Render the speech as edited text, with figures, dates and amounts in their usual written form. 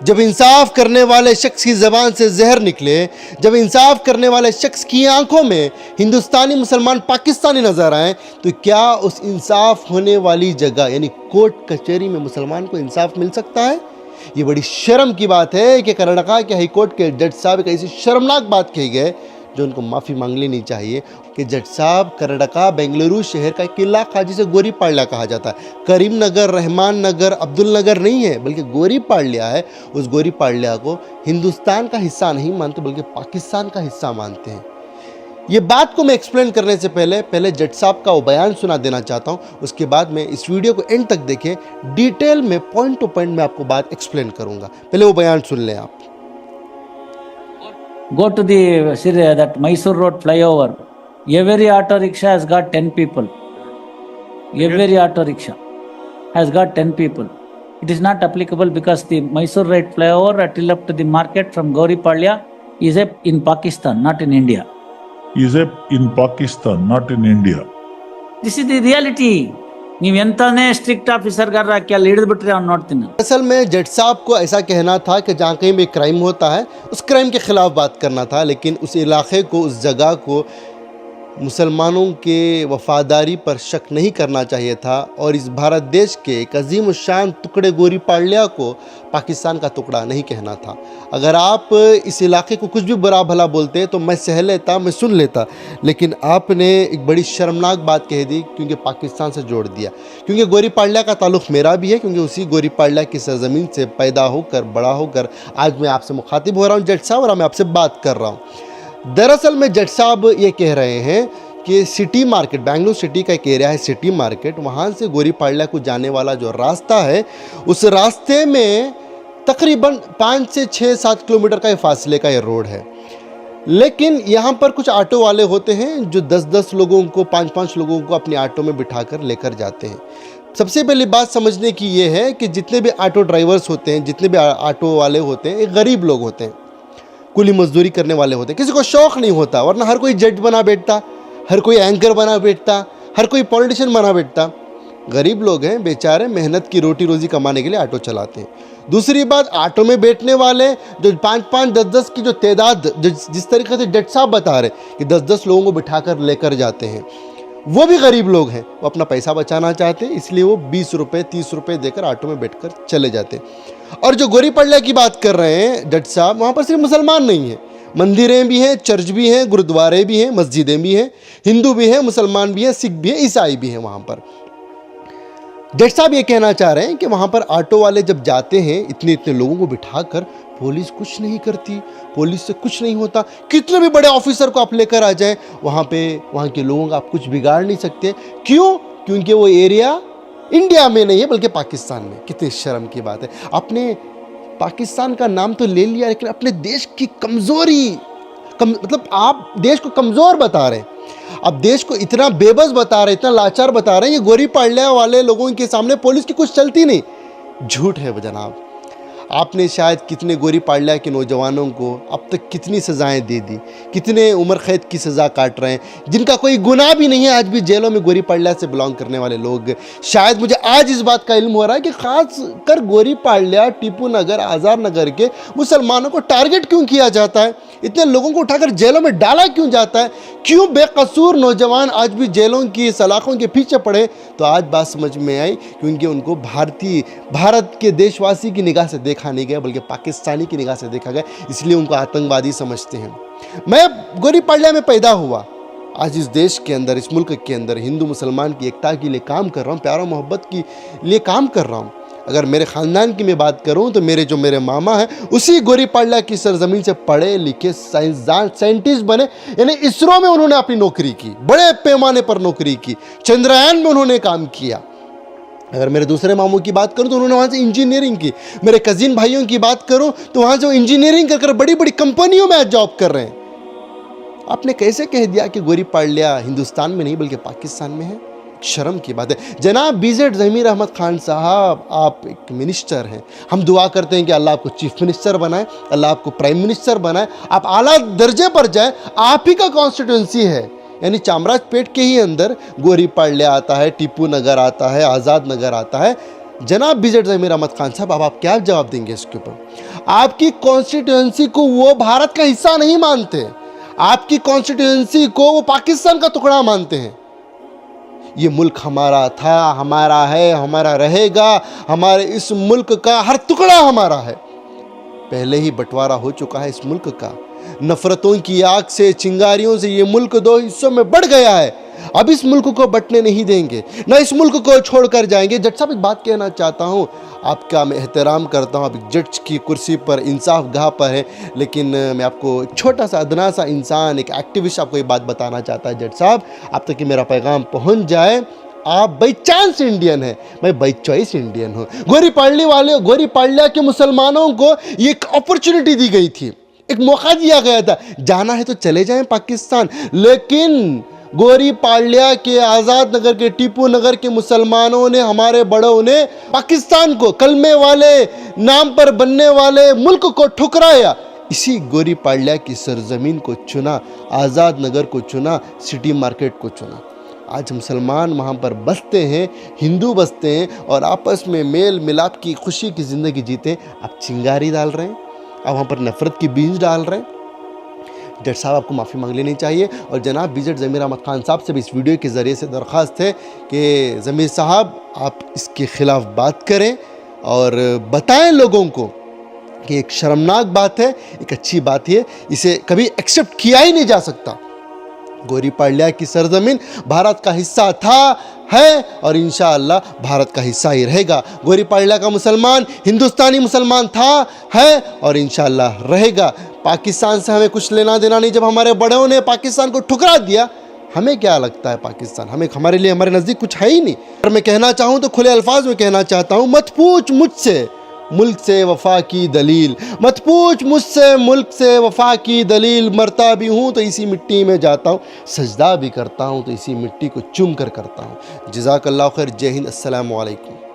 जब इंसाफ करने वाले शख्स की ज़बान से जहर निकले, जब इंसाफ करने वाले शख्स की आंखों में हिंदुस्तानी मुसलमान पाकिस्तानी नज़र आए, तो क्या उस इंसाफ होने वाली जगह यानी कोर्ट कचहरी में मुसलमान को इंसाफ मिल सकता है? ये बड़ी शर्म की बात है कि कर्नाटक के हाई कोर्ट के जज साहब एक ऐसी शर्मनाक बात कही गई जो उनको माफ़ी मांग लेनी चाहिए कि जज साहब, कर्नाटक बेंगलुरु शहर का किला खा जिसे गोरीपाड़िया कहा जाता है, करीम नगर, रहमान नगर, अब्दुल नगर नहीं है, बल्कि गोरीपाड़िया है। उस गोरीपाड़िया को हिंदुस्तान का हिस्सा नहीं मानते बल्कि पाकिस्तान का हिस्सा मानते हैं। ये बात को मैं एक्सप्लेन करने से पहले जज साहब का वो बयान सुना देना चाहता हूँ। उसके बाद मैं इस वीडियो को एंड तक देखें, डिटेल में पॉइंट टू पॉइंट मैं आपको बात एक्सप्लेन करूँगा। पहले वो बयान सुन लें आप। Go to that Mysore Road flyover. Every auto rickshaw has got 10 people. Every auto rickshaw has got 10 people. It is not applicable because the Mysore Road flyover till up to the market from Gauripalia is in Pakistan, not in India. Is in Pakistan, not in India. This is the reality. ನೀವು ಎಂತಾನೇ strict officer ಗಾರ क्या ಹಿಡಿದು ಬಿಟ್ರೆ ಅವ್ನು ನೋಡ್ತೀನಿ। असल में जज साहब को ऐसा कहना था कि जहाँ कहीं भी क्राइम होता है उस क्राइम के ख़िलाफ़ बात करना था, लेकिन उस इलाके को, उस जगह को मुसलमानों के वफ़ादारी पर शक नहीं करना चाहिए था। और इस भारत देश के एक अजीम शान टुकड़े गोरीपाड़िया को पाकिस्तान का टुकड़ा नहीं कहना था। अगर आप इस इलाके को कुछ भी बुरा भला बोलते तो मैं सह लेता, मैं सुन लेता, लेकिन आपने एक बड़ी शर्मनाक बात कह दी क्योंकि पाकिस्तान से जोड़ दिया। क्योंकि गोरीपाड़िया का ताल्लुक़ मेरा भी है, क्योंकि उसी गोरीपाड़िया की सरज़मीन से पैदा होकर, बड़ा होकर आज मैं आपसे मुखातिब हो रहा हूँ जज साहब, और मैं आपसे बात कर रहा हूँ। दरअसल में जज साहब ये कह रहे हैं कि सिटी मार्केट, बेंगलुरु सिटी का एक एरिया है सिटी मार्केट, वहाँ से गोरीपाड़िया को जाने वाला जो रास्ता है, उस रास्ते में तकरीबन 5 से 6-7 किलोमीटर का फासले का ये रोड है। लेकिन यहाँ पर कुछ ऑटो वाले होते हैं जो 10-10 लोगों को, 5-5 लोगों को अपने ऑटो में बिठाकर लेकर जाते हैं। सबसे पहली बात समझने की ये है कि जितने भी ऑटो ड्राइवर्स होते हैं, जितने भी ऑटो वाले होते हैं, एक गरीब लोग होते हैं, कुली मजदूरी करने वाले होते हैं। किसी को शौक़ नहीं होता, वरना हर कोई जज बना बैठता, हर कोई एंकर बना बैठता, हर कोई पॉलिटिशियन बना बैठता। गरीब लोग हैं बेचारे, मेहनत की रोटी रोज़ी कमाने के लिए ऑटो चलाते हैं। दूसरी बात, ऑटो में बैठने वाले जो 5-5, 10-10 की जो तादाद, जिस तरीके से जज साहब बता रहे कि 10-10 लोगों को बिठाकर लेकर जाते हैं, वो भी गरीब लोग हैं। वो अपना पैसा बचाना चाहते हैं, इसलिए वो 20 रुपये 30 रुपये देकर ऑटो में बैठकर चले जाते हैं। और जो गोरीपाड़िया की बात कर रहे हैं जज साहब, वहाँ पर सिर्फ मुसलमान नहीं हैं, मंदिरें भी हैं, चर्च भी हैं, गुरुद्वारे भी हैं, मस्जिदें भी हैं, हिंदू भी हैं, मुसलमान भी हैं, सिख भी हैं, ईसाई भी हैं वहाँ पर। जज साहब ये कहना चाह रहे हैं कि वहाँ पर ऑटो वाले जब जाते हैं इतने इतने लोगों को बिठाकर, पुलिस कुछ नहीं करती, पुलिस से कुछ नहीं होता। कितने भी बड़े ऑफिसर को आप लेकर आ जाएं, वहाँ के लोगों का आप कुछ बिगाड़ नहीं सकते। क्यों? क्योंकि वो एरिया इंडिया में नहीं है बल्कि पाकिस्तान में। कितनी शर्म की बात है। आपने पाकिस्तान का नाम तो ले लिया, लेकिन अपने देश की कमज़ोरी, मतलब आप देश को कमज़ोर बता रहे हैं, आप देश को इतना बेबस बता रहे हैं, इतना लाचार बता रहे हैं। ये गोरीपाड़िया वाले लोगों के सामने पुलिस की कुछ चलती नहीं। झूठ है जनाब। आपने शायद कितने गोरीपाड़िया के नौजवानों को अब तक कितनी सज़ाएं दे दी, कितने उम्र कैद की सज़ा काट रहे हैं, जिनका कोई गुनाह भी नहीं है, आज भी जेलों में गोरीपाड़िया से बिलोंग करने वाले लोग। शायद मुझे आज इस बात का इल्म हो रहा है कि ख़ास कर गोरीपाड़िया, टीपू नगर, आज़ाद नगर के मुसलमानों को टारगेट क्यों किया जाता है, इतने लोगों को उठाकर जेलों में डाला क्यों जाता है, क्यों बेकसूर नौजवान आज भी जेलों की सलाखों के पीछे पड़े। तो आज बात समझ में आई, क्योंकि उनको भारत के देशवासी की निगाह से देखा नहीं गया बल्कि पाकिस्तानी की निगाह से देखा गया, इसलिए उनको आतंकवादी समझते हैं। मैं गोरीपाड़िया में पैदा हुआ, आज इस देश के अंदर, इस मुल्क के अंदर हिंदू मुसलमान की एकता के लिए काम कर रहा हूँ, प्यार और मोहब्बत के लिए काम कर रहा हूँ। अगर मेरे ख़ानदान की मैं बात करूं तो जो मेरे मामा हैं उसी गोरीपाड़िया की सरजमीन से पढ़े लिखे साइंसदान, साइंटिस्ट बने। यानी इसरो में उन्होंने अपनी नौकरी की, बड़े पैमाने पर नौकरी की, चंद्रयान में उन्होंने काम किया। अगर मेरे दूसरे मामू की बात करूं तो उन्होंने वहाँ से इंजीनियरिंग की। मेरे कज़िन भाइयों की बात करूं तो वहाँ से वो इंजीनियरिंग कर बड़ी बड़ी कंपनियों में आज जॉब कर रहे हैं। आपने कैसे कह दिया कि गोरीपाड़िया हिंदुस्तान में नहीं बल्कि पाकिस्तान में है? शर्म की बात है। जनाब BZ ज़मीर अहमद खान साहब, आप एक मिनिस्टर हैं। हम दुआ करते हैं कि अल्लाह आपको चीफ मिनिस्टर बनाए, अल्लाह आपको प्राइम मिनिस्टर बनाए, आप आला दर्जे पर जाए। आप ही का कॉन्स्टिट्यूंसी है, यानी चामराजपेट के ही अंदर गोरीपाड़िया आता है, टीपू नगर आता है, आज़ाद नगर आता है, जनाब बिजट ज़मीर अहमद खान साहब, अब आप क्या जवाब देंगे इसके ऊपर? आपकी कॉन्स्टिट्यूंसी को वो भारत का हिस्सा नहीं मानते, आपकी कॉन्स्टिट्यूंसी को वो पाकिस्तान का टुकड़ा मानते हैं। ये मुल्क हमारा था, हमारा है, हमारा रहेगा, हमारे इस मुल्क का हर टुकड़ा हमारा है। पहले ही बंटवारा हो चुका है इस मुल्क का, नफरतों की आग से, चिंगारियों से ये मुल्क दो हिस्सों में बढ़ गया है। अब इस मुल्क को बंटने नहीं देंगे, ना इस मुल्क को छोड़कर जाएंगे। जज साहब एक बात कहना चाहता हूँ, आपका मैं एहतराम करता हूँ, आप एक जज की कुर्सी पर, इंसाफ गाह पर है, लेकिन मैं आपको एक छोटा सा अदना सा इंसान, एक एक्टिविस्ट आपको ये बात बताना चाहता है जज साहब, आप तक कि मेरा पैगाम पहुँच जाए। आप बाई चांस इंडियन है, मैं बाई चॉइस इंडियन हूँ। गोरी पाड़लिया के मुसलमानों को ये एक अपॉर्चुनिटी दी गई थी, एक मौका दिया गया था, जाना है तो चले जाएं पाकिस्तान। लेकिन गोरी पाड़लिया के, आज़ाद नगर के, टीपू नगर के मुसलमानों ने, हमारे बड़ों ने पाकिस्तान को, कलमे वाले नाम पर बनने वाले मुल्क को ठुकराया। इसी गोरी पाड़लिया की सरजमीन को चुना, आज़ाद नगर को चुना, सिटी मार्केट को चुना। आज मुसलमान वहाँ पर बसते हैं, हिंदू बसते हैं और आपस में मेल मिलाप की खुशी की ज़िंदगी जीते हैं। आप चिंगारी डाल रहे हैं, आप वहाँ पर नफ़रत की बीज डाल रहे हैं। जज साहब आपको माफ़ी मांग लेनी चाहिए। और जनाब बिजट ज़मीर अहमद खान साहब से भी इस वीडियो के ज़रिए से दरख्वास्त है कि ज़मीर साहब आप इसके ख़िलाफ़ बात करें और बताएं लोगों को कि एक शर्मनाक बात है, एक अच्छी बात है, इसे कभी एक्सेप्ट किया ही नहीं जा सकता। गोरी पाड़लिया की सरजमीन भारत का हिस्सा था, है और इंशाअल्लाह भारत का हिस्सा ही रहेगा। गोरी पाड़लिया का मुसलमान हिंदुस्तानी मुसलमान था, है और इंशाअल्लाह रहेगा। पाकिस्तान से हमें कुछ लेना देना नहीं। जब हमारे बड़ों ने पाकिस्तान को ठुकरा दिया, हमें क्या लगता है पाकिस्तान? हमारे लिए, हमारे नज़दीक कुछ है ही नहीं। और मैं कहना चाहूँ तो खुले अल्फाज में कहना चाहता हूँ, मत पूछ मुझसे मुल्क से वफा की दलील, मत पूछ मुझसे मुल्क से वफा की दलील। मरता भी हूँ तो इसी मिट्टी में जाता हूँ, सजदा भी करता हूँ तो इसी मिट्टी को चूम कर करता हूँ। जज़ाकल्लाह खैर। जय हिंद। अस्सलामु अलैकुम।